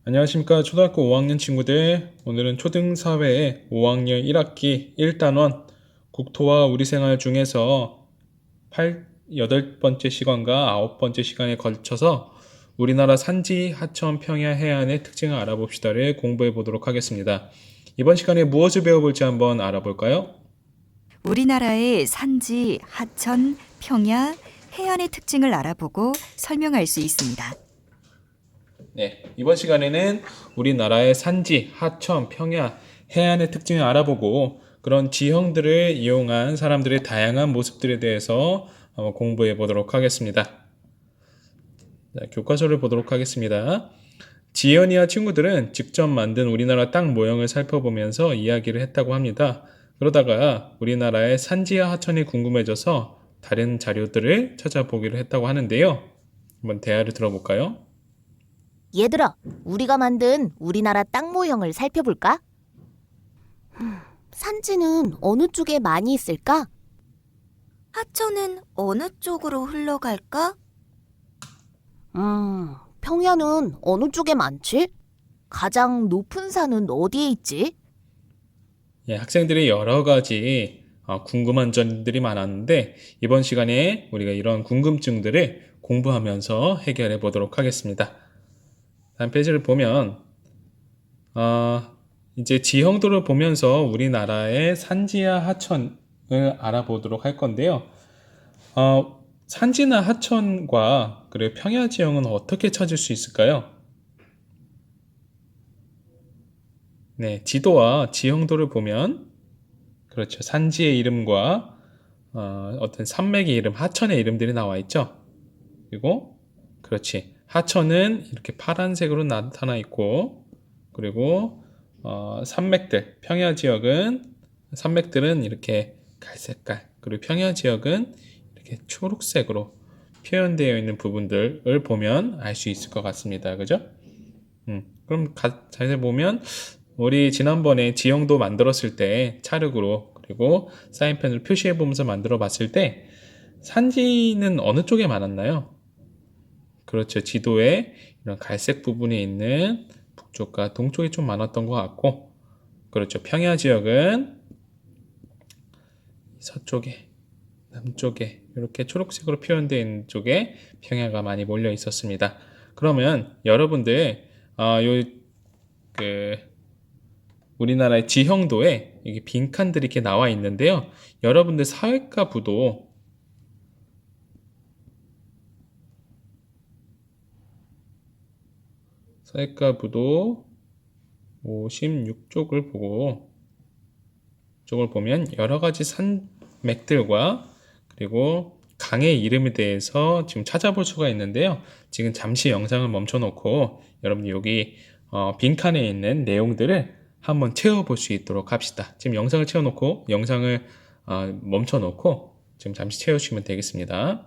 안녕하십니까. 초등학교 5학년 친구들. 오늘은 초등사회의 5학년 1학기 1단원 국토와 우리 생활 중에서 8번째 시간과 9번째 시간에 걸쳐서 우리나라 산지, 하천, 평야, 해안의 특징을 알아봅시다를 공부해 보도록 하겠습니다. 이번 시간에 무엇을 배워볼지 한번 알아볼까요? 우리나라의 산지, 하천, 평야, 해안의 특징을 알아보고 설명할 수 있습니다. 네, 이번 시간에는 우리나라의 산지, 하천, 평야, 해안의 특징을 알아보고 그런 지형들을 이용한 사람들의 다양한 모습들에 대해서 공부해 보도록 하겠습니다. 자, 교과서를 보도록 하겠습니다. 지연이와 친구들은 직접 만든 우리나라 땅 모형을 살펴보면서 이야기를 했다고 합니다. 그러다가 우리나라의 산지와 하천이 궁금해져서 다른 자료들을 찾아보기로 했다고 하는데요. 한번 대화를 들어볼까요? 얘들아, 우리가 만든 우리나라 땅 모형을 살펴볼까? 산지는 어느 쪽에 많이 있을까? 하천은 어느 쪽으로 흘러갈까? 평야는 어느 쪽에 많지? 가장 높은 산은 어디에 있지? 예, 학생들이 여러 가지 궁금한 점들이 많았는데 이번 시간에 우리가 이런 궁금증들을 공부하면서 해결해 보도록 하겠습니다. 다음 페이지를 보면 이제 지형도를 보면서 우리나라의 산지와 하천을 알아보도록 할 건데요. 산지나 하천과 그리고 평야 지형은 어떻게 찾을 수 있을까요? 네, 지도와 지형도를 보면 그렇죠. 산지의 이름과 어떤 산맥의 이름, 하천의 이름들이 나와 있죠. 그리고 그렇지. 하천은 이렇게 파란색으로 나타나 있고 그리고 산맥들, 평야 지역은 산맥들은 이렇게 갈색깔, 그리고 평야 지역은 이렇게 초록색으로 표현되어 있는 부분들을 보면 알 수 있을 것 같습니다. 그죠? 그럼 자세히 보면 우리 지난번에 지형도 만들었을 때 찰흙으로 그리고 사인펜으로 표시해 보면서 만들어 봤을 때 산지는 어느 쪽에 많았나요? 그렇죠. 지도에 이런 갈색 부분에 있는 북쪽과 동쪽이 좀 많았던 것 같고 그렇죠. 평야 지역은 서쪽에 남쪽에 이렇게 초록색으로 표현되어 있는 쪽에 평야가 많이 몰려 있었습니다. 그러면 여러분들 우리나라의 지형도에 여기 빈칸들이 이렇게 나와 있는데요. 여러분들 사회과부도 56쪽을 보고 쪽을 보면 여러 가지 산맥들과 그리고 강의 이름에 대해서 지금 찾아볼 수가 있는데요. 지금 잠시 영상을 멈춰놓고 여러분이 여기 빈칸에 있는 내용들을 한번 채워볼 수 있도록 합시다. 지금 영상을 채워놓고 영상을 멈춰놓고 지금 잠시 채우시면 되겠습니다.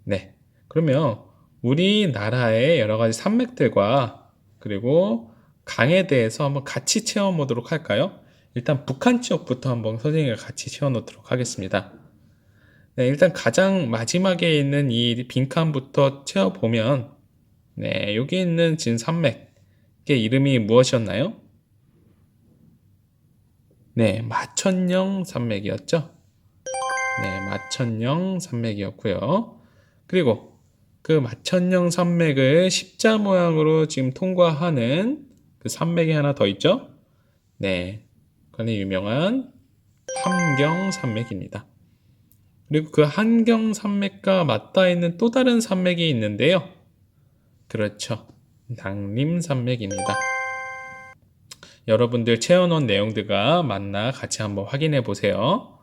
네, 그러면 우리나라의 여러 가지 산맥들과 그리고 강에 대해서 한번 같이 채워보도록 할까요? 일단 북한 지역부터 한번 선생님과 같이 채워놓도록 하겠습니다. 네, 일단 가장 마지막에 있는 이 빈칸부터 채워보면 네, 여기 있는 지금 산맥의 이름이 무엇이었나요? 네, 마천령 산맥이었죠? 네, 마천령 산맥이었고요. 그리고 그 마천령 산맥을 십자 모양으로 지금 통과하는 그 산맥이 하나 더 있죠? 네, 그건 유명한 함경산맥입니다. 그리고 그 함경산맥과 맞닿아 있는 또 다른 산맥이 있는데요. 그렇죠. 낙림산맥입니다. 여러분들 채워놓은 내용들과 맞나 같이 한번 확인해 보세요.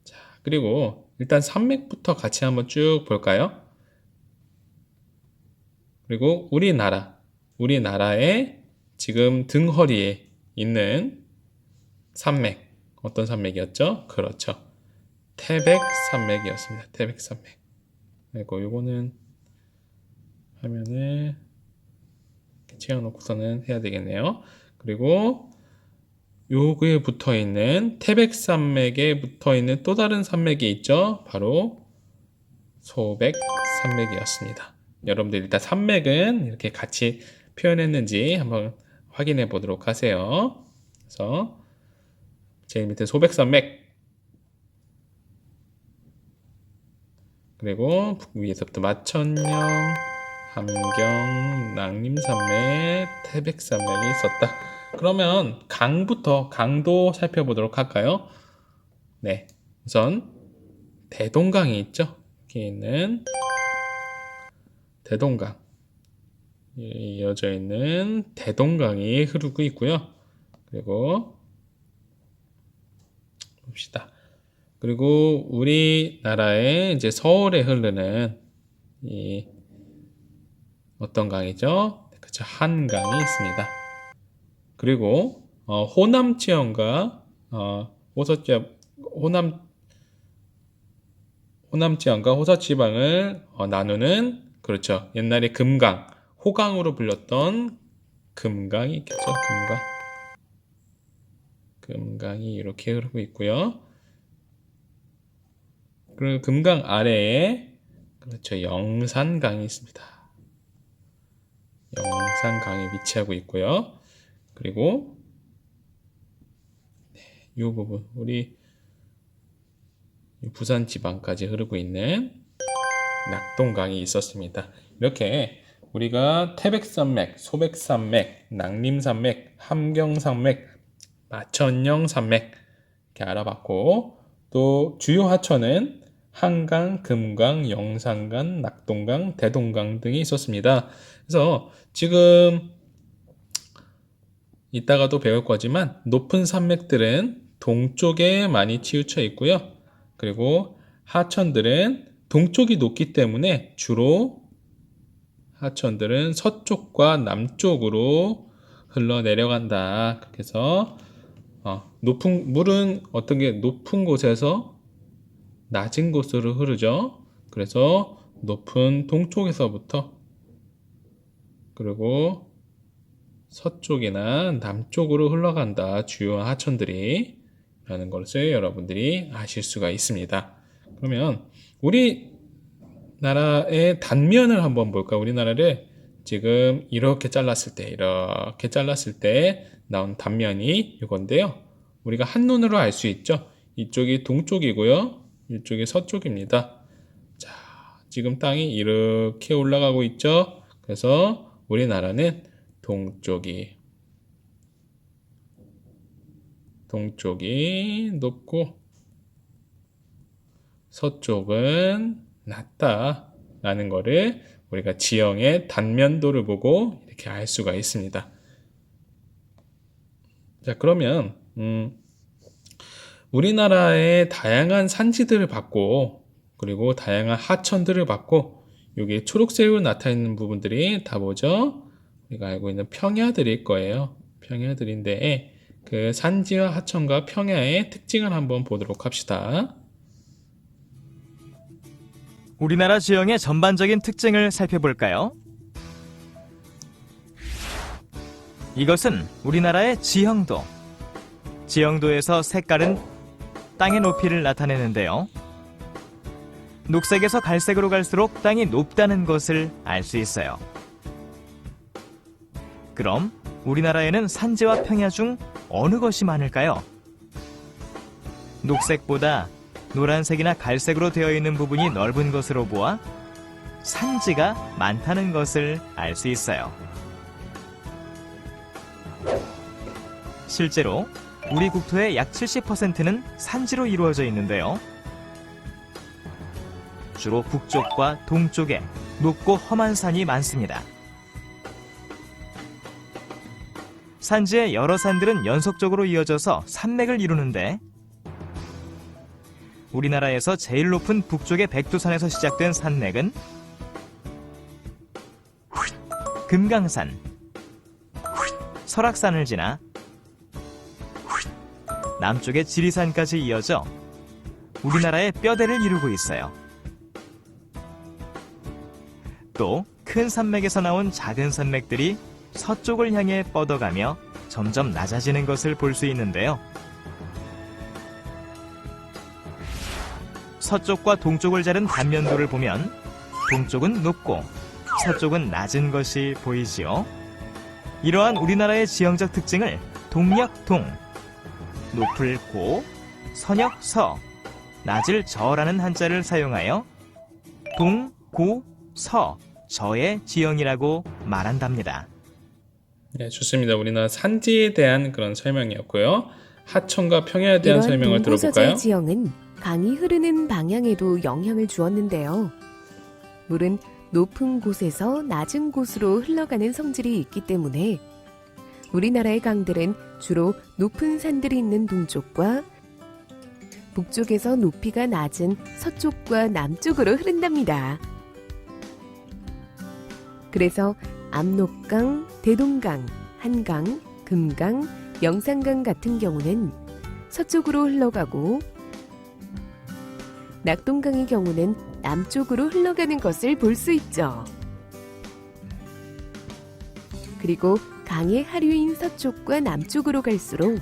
자, 그리고 일단 산맥부터 같이 한번 쭉 볼까요? 그리고 우리나라의 지금 등허리에 있는 산맥, 어떤 산맥이었죠? 그렇죠. 태백산맥이었습니다. 태백산맥. 그리고 요거는 화면을 채워놓고서는 해야 되겠네요. 그리고 요거에 붙어 있는 태백산맥에 붙어 있는 또 다른 산맥이 있죠. 바로 소백산맥이었습니다. 여러분들 일단 산맥은 이렇게 같이 표현했는지 한번 확인해 보도록 하세요. 그래서 제일 밑에 소백산맥, 그리고 위에서부터 마천령, 함경, 낭림산맥, 태백산맥이 있었다. 그러면 강도 살펴보도록 할까요? 네, 우선 대동강이 있죠. 여기 있는 대동강, 이어져 있는 대동강이 흐르고 있고요. 그리고 봅시다. 그리고 우리나라의 이제 서울에 흐르는 이 어떤 강이죠? 그쵸, 한강이 있습니다. 그리고 호남 지형과 호남 지형과 호서 지방을 나누는, 그렇죠, 옛날에 금강, 호강으로 불렸던 금강이 있겠죠. 금강이 이렇게 흐르고 있고요. 그리고 금강 아래에, 그렇죠, 영산강이 있습니다. 영산강이 위치하고 있고요. 그리고 이 부분, 우리 부산 지방까지 흐르고 있는 낙동강이 있었습니다. 이렇게 우리가 태백산맥, 소백산맥, 낭림산맥, 함경산맥, 마천령산맥 이렇게 알아봤고, 또 주요 하천은 한강, 금강, 영산강, 낙동강, 대동강 등이 있었습니다. 그래서 지금 이따가도 배울 거지만 높은 산맥들은 동쪽에 많이 치우쳐 있고요. 그리고 하천들은 동쪽이 높기 때문에 주로 하천들은 서쪽과 남쪽으로 흘러내려간다. 그래서 물은 어떤 게 높은 곳에서 낮은 곳으로 흐르죠. 그래서 높은 동쪽에서부터, 그리고 서쪽이나 남쪽으로 흘러간다. 주요 하천들이 라는 것을 여러분들이 아실 수가 있습니다. 그러면 우리나라의 단면을 한번 볼까? 우리나라를 지금 이렇게 잘랐을 때 나온 단면이 이건데요. 우리가 한눈으로 알 수 있죠. 이쪽이 동쪽이고요. 이쪽이 서쪽입니다. 자, 지금 땅이 이렇게 올라가고 있죠. 그래서 우리나라는 동쪽이 높고 서쪽은 낮다라는 거를 우리가 지형의 단면도를 보고 이렇게 알 수가 있습니다. 자, 그러면 우리나라의 다양한 산지들을 봤고, 그리고 다양한 하천들을 봤고, 여기 초록색으로 나타있는 부분들이 다 뭐죠? 우리가 알고 있는 평야들일 거예요. 평야들인데 그 산지와 하천과 평야의 특징을 한번 보도록 합시다. 우리나라 지형의 전반적인 특징을 살펴볼까요? 이것은 우리나라의 지형도. 지형도에서 색깔은 땅의 높이를 나타내는데요. 녹색에서 갈색으로 갈수록 땅이 높다는 것을 알 수 있어요. 그럼 우리나라에는 산지와 평야 중 어느 것이 많을까요? 녹색보다 노란색이나 갈색으로 되어 있는 부분이 넓은 것으로 보아 산지가 많다는 것을 알 수 있어요. 실제로 우리 국토의 약 70%는 산지로 이루어져 있는데요. 주로 북쪽과 동쪽에 높고 험한 산이 많습니다. 산지의 여러 산들은 연속적으로 이어져서 산맥을 이루는데, 우리나라에서 제일 높은 북쪽의 백두산에서 시작된 산맥은 금강산, 설악산을 지나 남쪽의 지리산까지 이어져 우리나라의 뼈대를 이루고 있어요. 또 큰 산맥에서 나온 작은 산맥들이 서쪽을 향해 뻗어가며 점점 낮아지는 것을 볼 수 있는데요. 서쪽과 동쪽을 자른 단면도를 보면 동쪽은 높고 서쪽은 낮은 것이 보이지요. 이러한 우리나라의 지형적 특징을 동력 동, 높을 고, 서력 서, 낮을 저라는 한자를 사용하여 동, 고, 서, 저의 지형이라고 말한답니다. 네, 좋습니다. 우리나라 산지에 대한 그런 설명이었고요. 하천과 평야에 대한 설명을 들어볼까요? 동고서자의 지형은 강이 흐르는 방향에도 영향을 주었는데요. 물은 높은 곳에서 낮은 곳으로 흘러가는 성질이 있기 때문에 우리나라의 강들은 주로 높은 산들이 있는 동쪽과 북쪽에서 높이가 낮은 서쪽과 남쪽으로 흐른답니다. 그래서 압록강, 대동강, 한강, 금강, 영산강 같은 경우는 서쪽으로 흘러가고 낙동강의 경우는 남쪽으로 흘러가는 것을 볼 수 있죠. 그리고 강의 하류인 서쪽과 남쪽으로 갈수록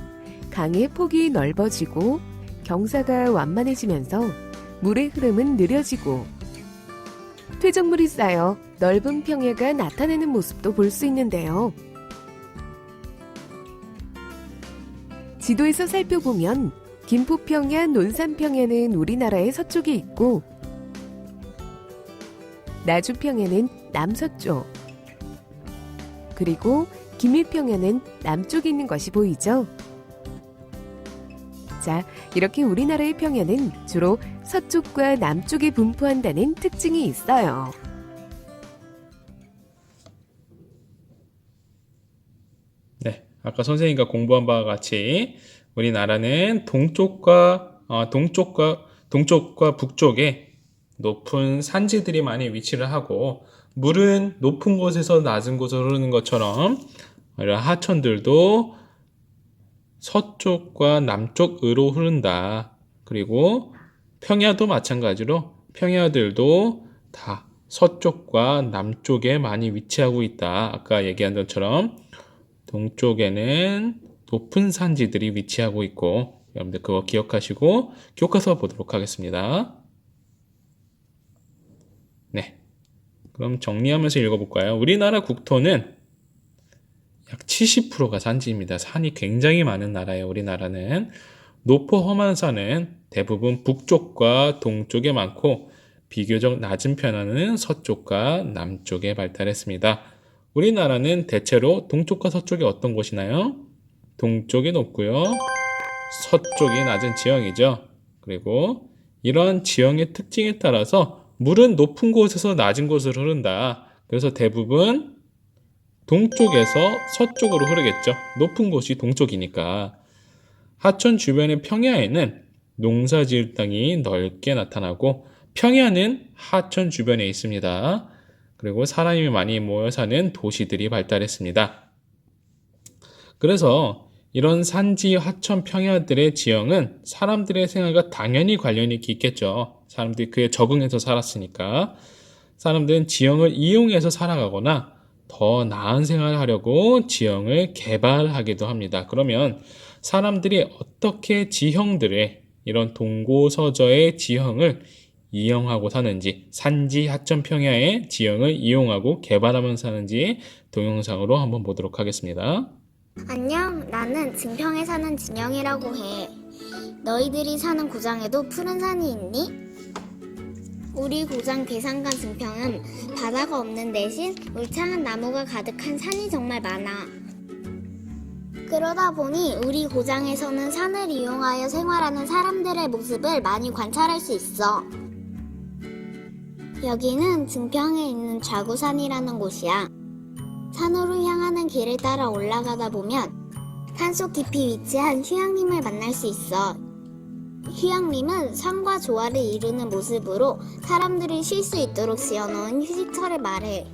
강의 폭이 넓어지고 경사가 완만해지면서 물의 흐름은 느려지고 퇴적물이 쌓여 넓은 평야가 나타나는 모습도 볼 수 있는데요. 지도에서 살펴보면 김포평야, 논산평야는 우리나라의 서쪽에 있고 나주평야는 남서쪽, 그리고 김일평야는 남쪽에 있는 것이 보이죠? 자, 이렇게 우리나라의 평야는 주로 서쪽과 남쪽에 분포한다는 특징이 있어요. 네, 아까 선생님과 공부한 바와 같이 우리나라는 동쪽과 북쪽에 높은 산지들이 많이 위치를 하고 물은 높은 곳에서 낮은 곳으로 흐르는 것처럼 이런 하천들도 서쪽과 남쪽으로 흐른다. 그리고 평야도 마찬가지로 평야들도 다 서쪽과 남쪽에 많이 위치하고 있다. 아까 얘기한 것처럼 동쪽에는 높은 산지들이 위치하고 있고 여러분들 그거 기억하시고 교과서 보도록 하겠습니다. 네, 그럼 정리하면서 읽어볼까요? 우리나라 국토는 약 70%가 산지입니다. 산이 굉장히 많은 나라예요. 우리나라는 높고 험한 산은 대부분 북쪽과 동쪽에 많고 비교적 낮은 편은 서쪽과 남쪽에 발달했습니다. 우리나라는 대체로 동쪽과 서쪽이 어떤 곳이나요? 동쪽이 높고요. 서쪽이 낮은 지형이죠. 그리고 이러한 지형의 특징에 따라서 물은 높은 곳에서 낮은 곳으로 흐른다. 그래서 대부분 동쪽에서 서쪽으로 흐르겠죠. 높은 곳이 동쪽이니까. 하천 주변의 평야에는 농사 지을 땅이 넓게 나타나고 평야는 하천 주변에 있습니다. 그리고 사람이 많이 모여 사는 도시들이 발달했습니다. 그래서 이런 산지, 하천, 평야들의 지형은 사람들의 생활과 당연히 관련이 있겠죠. 사람들이 그에 적응해서 살았으니까. 사람들은 지형을 이용해서 살아가거나 더 나은 생활을 하려고 지형을 개발하기도 합니다. 그러면 사람들이 어떻게 지형들의 이런 동고서저의 지형을 이용하고 사는지, 산지, 하천, 평야의 지형을 이용하고 개발하면서 사는지 동영상으로 한번 보도록 하겠습니다. 안녕, 나는 증평에 사는 진영이라고 해. 너희들이 사는 고장에도 푸른 산이 있니? 우리 고장 괴산과 증평은 바다가 없는 대신 울창한 나무가 가득한 산이 정말 많아. 그러다 보니 우리 고장에서는 산을 이용하여 생활하는 사람들의 모습을 많이 관찰할 수 있어. 여기는 증평에 있는 좌구산이라는 곳이야. 산으로 향하는 길을 따라 올라가다 보면 산속 깊이 위치한 휴양림을 만날 수 있어. 휴양림은 산과 조화를 이루는 모습으로 사람들이 쉴 수 있도록 지어놓은 휴식처를 말해.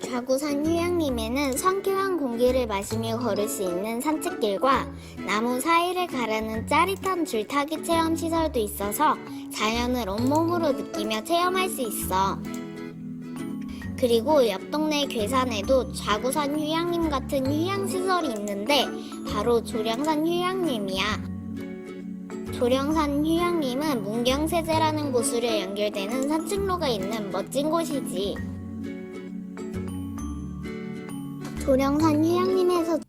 좌구산 휴양림에는 상쾌한 공기를 마시며 걸을 수 있는 산책길과 나무 사이를 가르는 짜릿한 줄타기 체험 시설도 있어서 자연을 온몸으로 느끼며 체험할 수 있어. 그리고 옆 동네 괴산에도 좌구산 휴양림 같은 휴양시설이 있는데 바로 조량산 휴양림이야. 도령산 휴양림은 문경세제라는 곳으로 연결되는 산책로가 있는 멋진 곳이지. 도령산 휴양림에서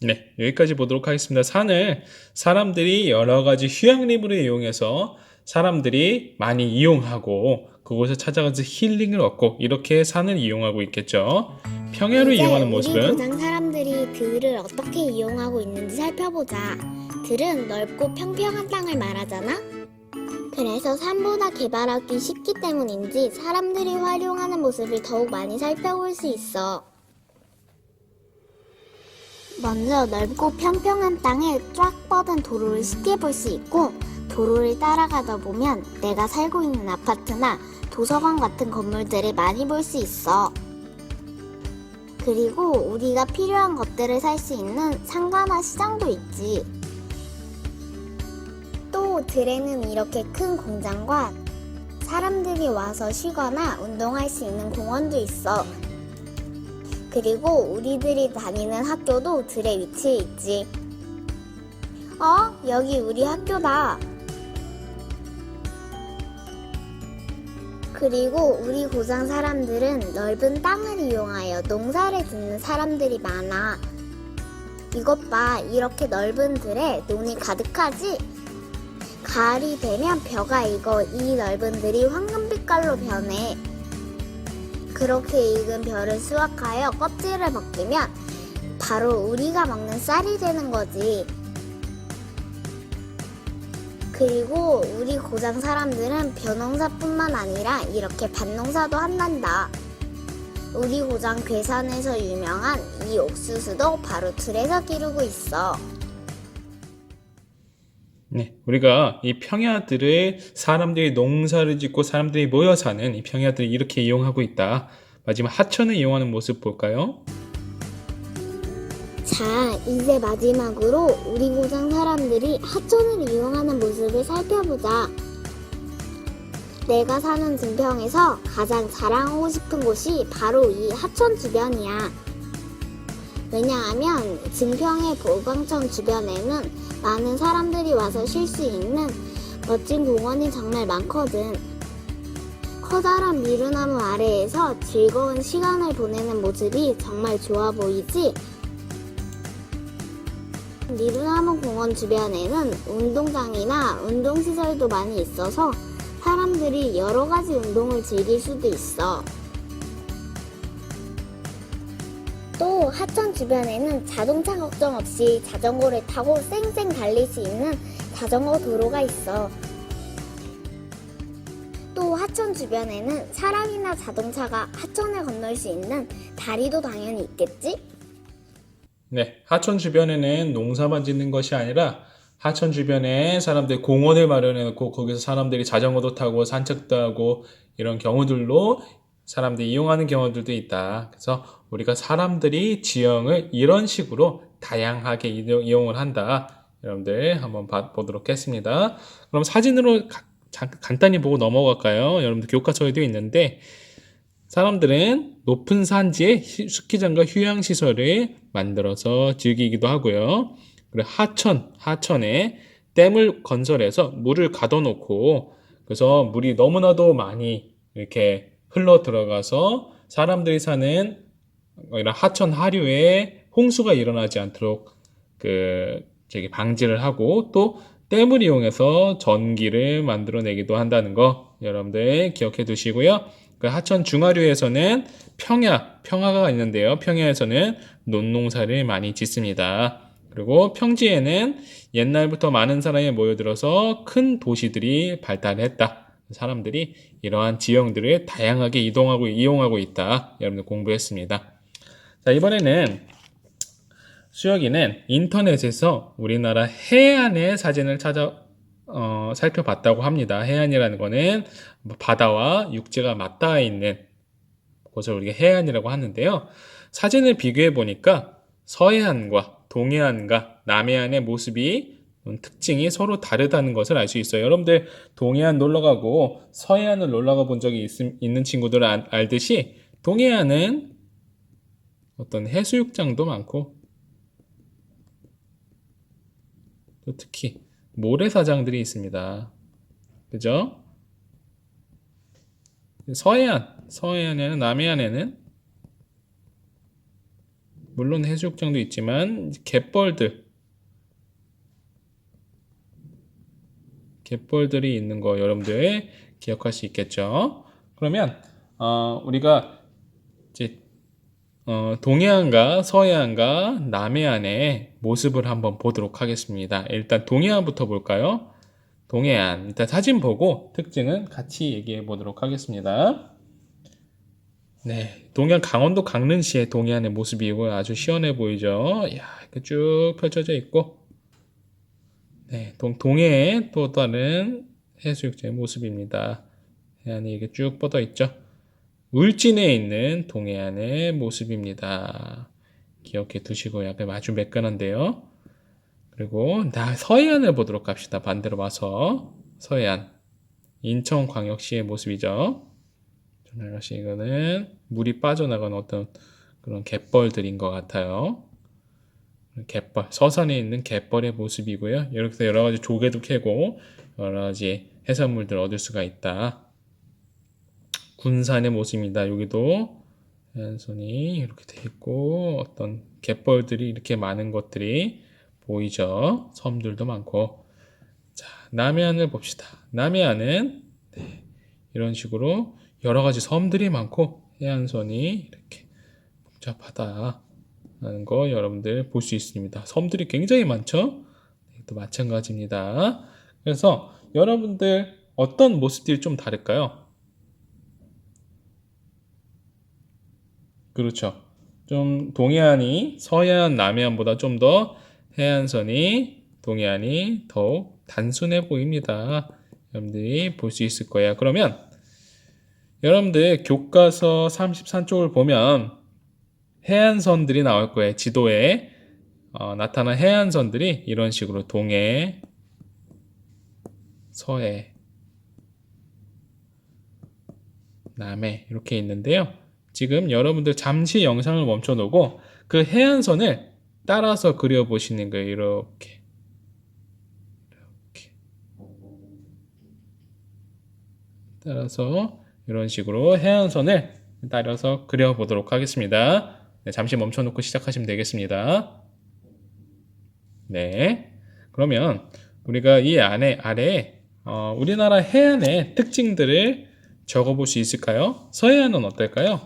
네, 여기까지 보도록 하겠습니다. 산을 사람들이 여러 가지 휴양림으로 이용해서 사람들이 많이 이용하고 그곳에 찾아가서 힐링을 얻고 이렇게 산을 이용하고 있겠죠. 평야를 이제 이용하는 우리 모습은 고장 사람들이 들을 어떻게 이용하고 있는지 살펴보자. 들은 넓고 평평한 땅을 말하잖아? 그래서 산보다 개발하기 쉽기 때문인지 사람들이 활용하는 모습을 더욱 많이 살펴볼 수 있어. 먼저 넓고 평평한 땅에 쫙 뻗은 도로를 쉽게 볼 수 있고, 도로를 따라가다 보면 내가 살고 있는 아파트나 도서관 같은 건물들을 많이 볼 수 있어. 그리고 우리가 필요한 것들을 살 수 있는 상가나 시장도 있지. 또 들에는 이렇게 큰 공장과 사람들이 와서 쉬거나 운동할 수 있는 공원도 있어. 그리고 우리들이 다니는 학교도 들에 위치해 있지. 여기 우리 학교다. 그리고 우리 고장 사람들은 넓은 땅을 이용하여 농사를 짓는 사람들이 많아. 이것 봐, 이렇게 넓은 들에 논이 가득하지? 가을이 되면 벼가 익어 이 넓은 들이 황금빛깔로 변해. 그렇게 익은 벼를 수확하여 껍질을 벗기면 바로 우리가 먹는 쌀이 되는 거지. 그리고 우리 고장 사람들은 벼농사뿐만 아니라 이렇게 밭농사도 한단다. 우리 고장 괴산에서 유명한 이 옥수수도 바로 들에서 기르고 있어. 네, 우리가 이 평야들을 사람들이 농사를 짓고 사람들이 모여 사는 이 평야들을 이렇게 이용하고 있다. 마지막 하천을 이용하는 모습 볼까요? 자, 이제 마지막으로 우리 고장 사람들이 하천을 이용하는 모습을 살펴보자. 내가 사는 증평에서 가장 자랑하고 싶은 곳이 바로 이 하천 주변이야. 왜냐하면 증평의 보광천 주변에는 많은 사람들이 와서 쉴 수 있는 멋진 공원이 정말 많거든. 커다란 미루나무 아래에서 즐거운 시간을 보내는 모습이 정말 좋아 보이지? 미루나무 공원 주변에는 운동장이나 운동시설도 많이 있어서 사람들이 여러 가지 운동을 즐길 수도 있어. 또 하천 주변에는 자동차 걱정 없이 자전거를 타고 쌩쌩 달릴 수 있는 자전거 도로가 있어. 또 하천 주변에는 사람이나 자동차가 하천을 건널 수 있는 다리도 당연히 있겠지? 네, 하천 주변에는 농사만 짓는 것이 아니라 하천 주변에 사람들이 공원을 마련해 놓고 거기서 사람들이 자전거도 타고 산책도 하고 이런 경우들로 사람들이 이용하는 경우들도 있다. 그래서 우리가 사람들이 지형을 이런 식으로 다양하게 이용을 한다. 여러분들 한번 보도록 하겠습니다. 그럼 사진으로 간단히 보고 넘어갈까요? 여러분들 교과서에도 있는데 사람들은 높은 산지에 스키장과 휴양시설을 만들어서 즐기기도 하고요. 그리고 하천에 댐을 건설해서 물을 가둬놓고 그래서 물이 너무나도 많이 이렇게 흘러 들어가서 사람들이 사는 이런 하천 하류에 홍수가 일어나지 않도록 방지를 하고 또 댐을 이용해서 전기를 만들어내기도 한다는 거 여러분들 기억해 두시고요. 그 하천 중하류에서는 평야가 있는데요. 평야에서는 논농사를 많이 짓습니다. 그리고 평지에는 옛날부터 많은 사람이 모여들어서 큰 도시들이 발달했다. 사람들이 이러한 지형들을 다양하게 이용하고 있다. 여러분들 공부했습니다. 자, 이번에는 수혁이는 인터넷에서 우리나라 해안의 사진을 살펴봤다고 합니다. 해안이라는 거는 바다와 육지가 맞닿아 있는 곳을 우리가 해안이라고 하는데요. 사진을 비교해 보니까 서해안과 동해안과 남해안의 모습이 특징이 서로 다르다는 것을 알 수 있어요. 여러분들 동해안 놀러가고 서해안을 놀러가 본 적이 있는 친구들은 알듯이 동해안은 어떤 해수욕장도 많고 또 특히 모래사장들이 있습니다. 그죠? 서해안에는, 남해안에는 물론 해수욕장도 있지만 갯벌들이 있는 거 여러분들 기억할 수 있겠죠? 그러면 우리가 이제 동해안과 서해안과 남해안의 모습을 한번 보도록 하겠습니다. 일단 동해안부터 볼까요? 동해안. 일단 사진 보고 특징은 같이 얘기해 보도록 하겠습니다. 네, 동해안 강원도 강릉시의 동해안의 모습이고 아주 시원해 보이죠? 이야, 이렇게 쭉 펼쳐져 있고, 네, 동해의 또 다른 해수욕장의 모습입니다. 해안이 이렇게 쭉 뻗어 있죠? 울진에 있는 동해안의 모습입니다. 기억해 두시고 약간 아주 매끈한데요. 그리고 서해안을 보도록 합시다. 반대로 와서 서해안, 인천광역시의 모습이죠. 역시 이거는 물이 빠져나가는 어떤 그런 갯벌들인 것 같아요. 갯벌, 서산에 있는 갯벌의 모습이고요. 이렇게 여러 가지 조개도 캐고 여러 가지 해산물들 얻을 수가 있다. 군산의 모습입니다. 여기도 해안선이 이렇게 돼 있고 어떤 갯벌들이 이렇게 많은 것들이 보이죠. 섬들도 많고. 자, 남해안을 봅시다. 남해안은 이런 식으로 여러 가지 섬들이 많고 해안선이 이렇게 복잡하다는 거 여러분들 볼 수 있습니다. 섬들이 굉장히 많죠. 또 마찬가지입니다. 그래서 여러분들 어떤 모습들이 좀 다를까요? 그렇죠. 좀 동해안이 서해안, 남해안보다 좀 더 해안선이 동해안이 더욱 단순해 보입니다. 여러분들이 볼 수 있을 거예요. 그러면 여러분들 교과서 33쪽을 보면 해안선들이 나올 거예요. 지도에 나타난 해안선들이 이런 식으로 동해, 서해, 남해 이렇게 있는데요. 지금 여러분들 잠시 영상을 멈춰놓고 그 해안선을 따라서 그려보시는 거예요. 이렇게 따라서 이런 식으로 해안선을 따라서 그려보도록 하겠습니다. 네, 잠시 멈춰놓고 시작하시면 되겠습니다. 네, 그러면 우리가 이 아래에 우리나라 해안의 특징들을 적어볼 수 있을까요? 서해안은 어떨까요?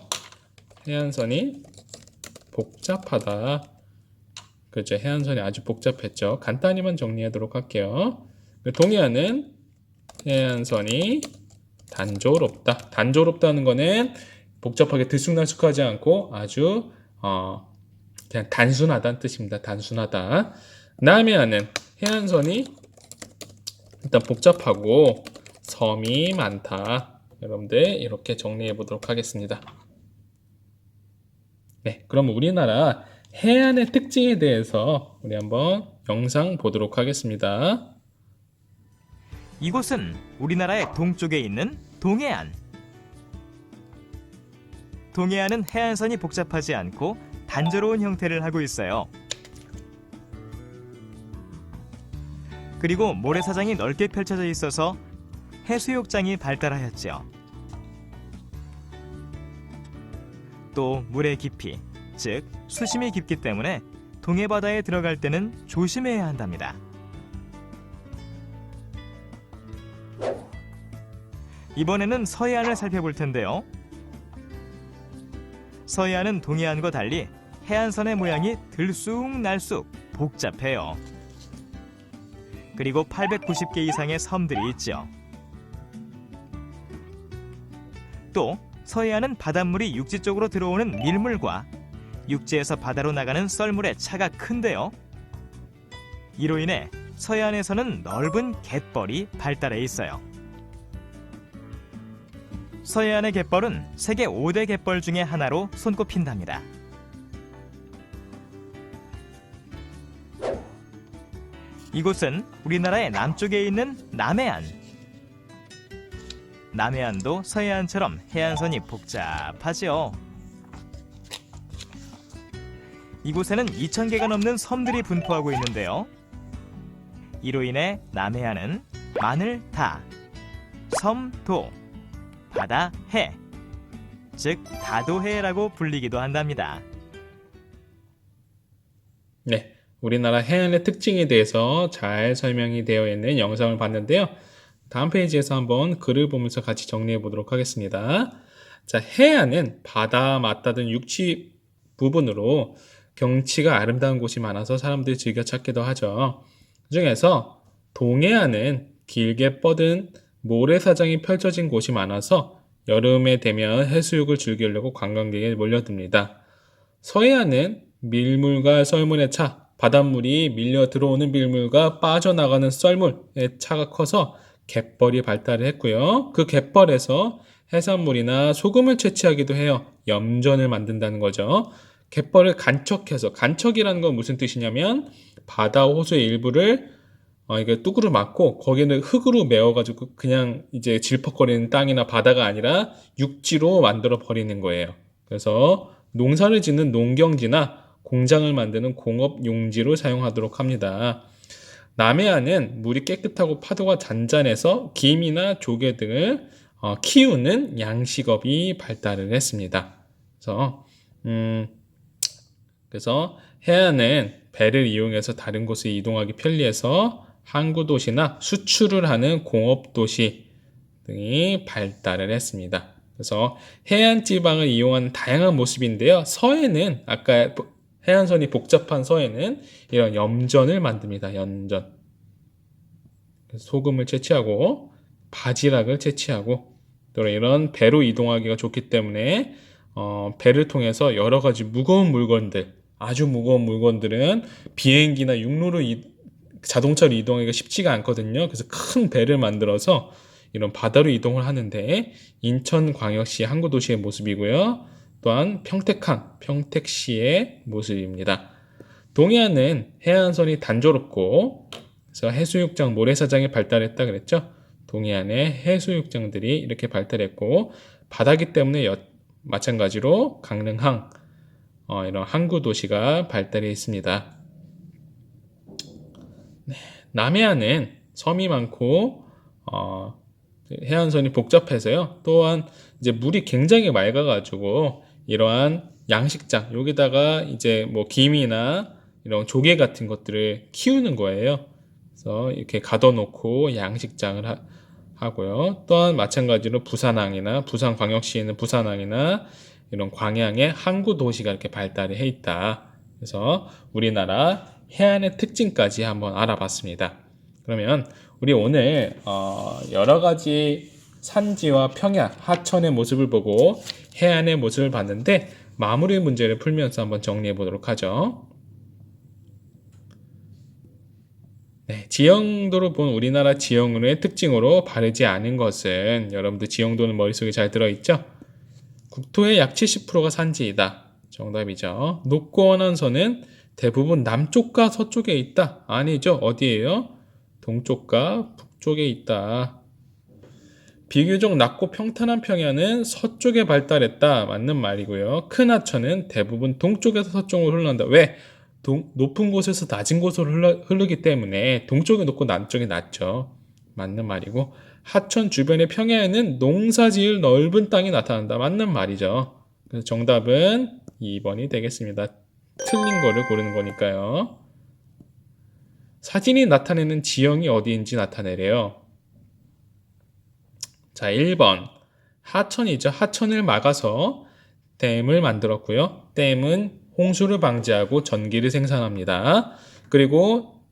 해안선이 복잡하다. 그렇죠. 해안선이 아주 복잡했죠. 간단히만 정리하도록 할게요. 동해안은 해안선이 단조롭다. 단조롭다는 거는 복잡하게 들쑥날쑥하지 않고 아주 그냥 단순하다는 뜻입니다. 단순하다. 남해안은 해안선이 일단 복잡하고 섬이 많다. 여러분들 이렇게 정리해 보도록 하겠습니다. 네, 그럼 우리나라 해안의 특징에 대해서 우리 한번 영상 보도록 하겠습니다. 이곳은 우리나라의 동쪽에 있는 동해안. 동해안은 해안선이 복잡하지 않고 단조로운 형태를 하고 있어요. 그리고 모래사장이 넓게 펼쳐져 있어서 해수욕장이 발달하였죠. 또 물의 깊이, 즉 수심이 깊기 때문에 동해바다에 들어갈 때는 조심해야 한답니다. 이번에는 서해안을 살펴볼 텐데요. 서해안은 동해안과 달리 해안선의 모양이 들쑥날쑥 복잡해요. 그리고 890개 이상의 섬들이 있죠. 또 서해안은 바닷물이 육지 쪽으로 들어오는 밀물과 육지에서 바다로 나가는 썰물의 차가 큰데요. 이로 인해 서해안에서는 넓은 갯벌이 발달해 있어요. 서해안의 갯벌은 세계 5대 갯벌 중에 하나로 손꼽힌답니다. 이곳은 우리나라의 남쪽에 있는 남해안. 남해안도 서해안처럼 해안선이 복잡하죠. 이곳에는 2,000개가 넘는 섬들이 분포하고 있는데요. 이로 인해 남해안은 마늘 다, 섬 도, 바다 해, 즉 다도해라고 불리기도 한답니다. 네, 우리나라 해안의 특징에 대해서 잘 설명이 되어 있는 영상을 봤는데요. 다음 페이지에서 한번 글을 보면서 같이 정리해 보도록 하겠습니다. 자, 해안은 바다 맞닿은 육지 부분으로 경치가 아름다운 곳이 많아서 사람들이 즐겨 찾기도 하죠. 그중에서 동해안은 길게 뻗은 모래사장이 펼쳐진 곳이 많아서 여름에 되면 해수욕을 즐기려고 관광객이 몰려듭니다. 서해안은 밀물과 썰물의 차, 바닷물이 밀려 들어오는 밀물과 빠져나가는 썰물의 차가 커서 갯벌이 발달을 했고요. 그 갯벌에서 해산물이나 소금을 채취하기도 해요. 염전을 만든다는 거죠. 갯벌을 간척해서, 간척이라는 건 무슨 뜻이냐면 바다 호수의 일부를 이게 뚝으로 막고 거기는 흙으로 메워가지고 그냥 이제 질퍽거리는 땅이나 바다가 아니라 육지로 만들어 버리는 거예요. 그래서 농사를 짓는 농경지나 공장을 만드는 공업 용지로 사용하도록 합니다. 남해안은 물이 깨끗하고 파도가 잔잔해서 김이나 조개 등을 키우는 양식업이 발달을 했습니다. 그래서 해안은 배를 이용해서 다른 곳에 이동하기 편리해서 항구 도시나 수출을 하는 공업 도시 등이 발달을 했습니다. 그래서 해안 지방을 이용하는 다양한 모습인데요. 서해는 아까 해안선이 복잡한 서해는 이런 염전을 만듭니다. 염전. 소금을 채취하고 바지락을 채취하고 또 이런 배로 이동하기가 좋기 때문에 배를 통해서 여러 가지 무거운 물건들, 아주 무거운 물건들은 비행기나 육로로 자동차로 이동하기가 쉽지가 않거든요. 그래서 큰 배를 만들어서 이런 바다로 이동을 하는데 인천광역시 항구도시의 모습이고요. 또한 평택시의 모습입니다. 동해안은 해안선이 단조롭고 그래서 해수욕장, 모래사장이 발달했다 그랬죠. 동해안의 해수욕장들이 이렇게 발달했고 바다기 때문에 마찬가지로 강릉항 이런 항구 도시가 발달해 있습니다. 네, 남해안은 섬이 많고 해안선이 복잡해서요. 또한 이제 물이 굉장히 맑아가지고 이러한 양식장 여기다가 이제 뭐 김이나 이런 조개 같은 것들을 키우는 거예요. 그래서 이렇게 가둬놓고 양식장을 하고요. 또한 마찬가지로 부산광역시에 있는 부산항이나 이런 광양의 항구 도시가 이렇게 발달해 있다. 그래서 우리나라 해안의 특징까지 한번 알아봤습니다. 그러면 우리 오늘 여러 가지 산지와 평야, 하천의 모습을 보고 해안의 모습을 봤는데 마무리 문제를 풀면서 한번 정리해 보도록 하죠. 네, 지형도로 본 우리나라 지형의 특징으로 바르지 않은 것은 여러분들 지형도는 머릿속에 잘 들어있죠? 국토의 약 70%가 산지이다. 정답이죠. 높고 원한 선은 대부분 남쪽과 서쪽에 있다. 아니죠. 어디예요? 동쪽과 북쪽에 있다. 비교적 낮고 평탄한 평야는 서쪽에 발달했다. 맞는 말이고요. 큰 하천은 대부분 동쪽에서 서쪽으로 흘러간다. 왜? 높은 곳에서 낮은 곳으로 흐르기 때문에 동쪽이 높고 남쪽이 낮죠. 맞는 말이고 하천 주변의 평야에는 농사지을 넓은 땅이 나타난다. 맞는 말이죠. 그래서 정답은 2번이 되겠습니다. 틀린 거를 고르는 거니까요. 사진이 나타내는 지형이 어디인지 나타내래요. 자, 1번 하천이죠. 하천을 막아서 댐을 만들었고요. 댐은 홍수를 방지하고 전기를 생산합니다. 그리고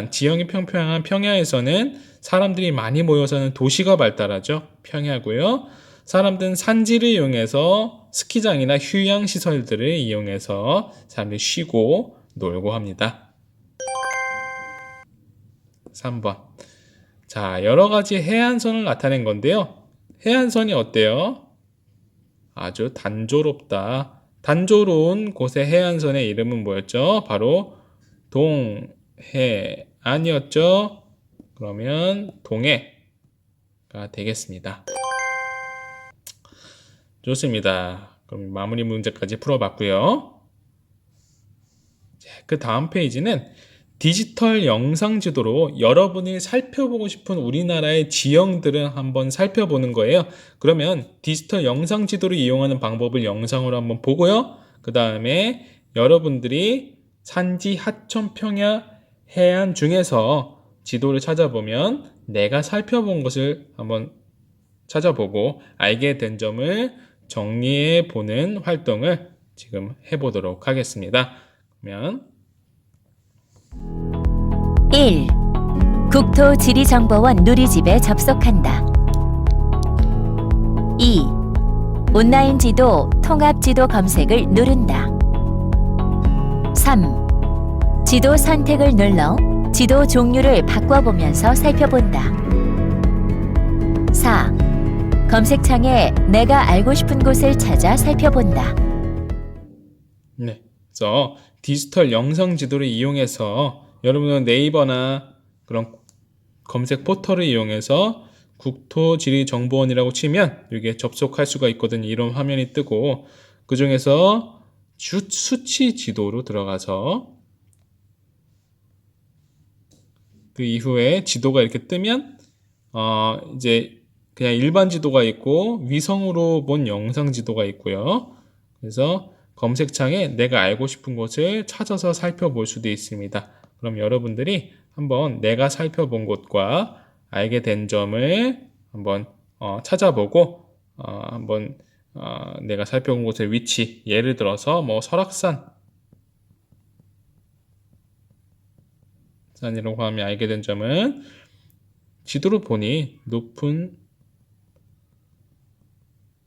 지형이 평평한 평야에서는 사람들이 많이 모여서는 도시가 발달하죠. 평야고요. 사람들은 산지를 이용해서 스키장이나 휴양시설들을 이용해서 사람들이 쉬고 놀고 합니다. 3번. 자, 여러 가지 해안선을 나타낸 건데요. 해안선이 어때요? 아주 단조롭다. 단조로운 곳의 해안선의 이름은 뭐였죠? 바로 동해안이었죠? 그러면 동해가 되겠습니다. 좋습니다. 그럼 마무리 문제까지 풀어봤고요. 그 다음 페이지는 디지털 영상 지도로 여러분이 살펴보고 싶은 우리나라의 지형들을 한번 살펴보는 거예요. 그러면 디지털 영상 지도를 이용하는 방법을 영상으로 한번 보고요. 그 다음에 여러분들이 산지, 하천, 평야, 해안 중에서 지도를 찾아보면 내가 살펴본 것을 한번 찾아보고 알게 된 점을 정리해 보는 활동을 지금 해보도록 하겠습니다. 그러면 1. 국토지리정보원 누리집에 접속한다. 2. 온라인 지도 통합지도 검색을 누른다. 3. 지도 선택을 눌러 지도 종류를 바꿔보면서 살펴본다. 4. 검색창에 내가 알고 싶은 곳을 찾아 살펴본다. 네, 그래서 디지털 영상 지도를 이용해서 여러분은 네이버나 그런 검색 포털을 이용해서 국토지리정보원이라고 치면 여기에 접속할 수가 있거든요. 이런 화면이 뜨고 그 중에서 수치 지도로 들어가서 그 이후에 지도가 이렇게 뜨면 이제 그냥 일반 지도가 있고 위성으로 본 영상 지도가 있고요. 그래서 검색창에 내가 알고 싶은 곳을 찾아서 살펴볼 수도 있습니다. 그럼 여러분들이 한번 내가 살펴본 곳과 알게 된 점을 한번 찾아보고 한번 내가 살펴본 곳의 위치, 예를 들어서 뭐 설악산 산이라고 하면 알게 된 점은 지도로 보니 높은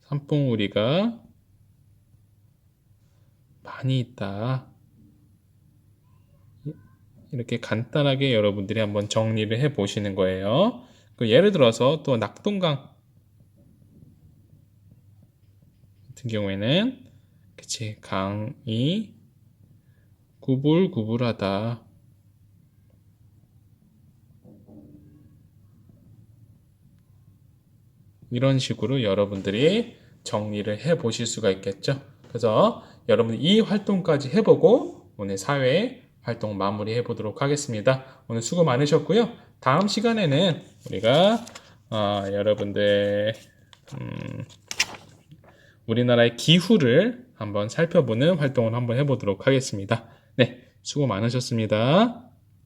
산봉우리가 많이 있다. 이렇게 간단하게 여러분들이 한번 정리를 해 보시는 거예요. 예를 들어서 또 낙동강 같은 경우에는 그치, 강이 구불구불하다. 이런 식으로 여러분들이 정리를 해 보실 수가 있겠죠. 그래서 여러분 이 활동까지 해보고 오늘 사회 활동 마무리해 보도록 하겠습니다. 오늘 수고 많으셨고요. 다음 시간에는 우리가 여러분들 우리나라의 기후를 한번 살펴보는 활동을 한번 해보도록 하겠습니다. 네, 수고 많으셨습니다.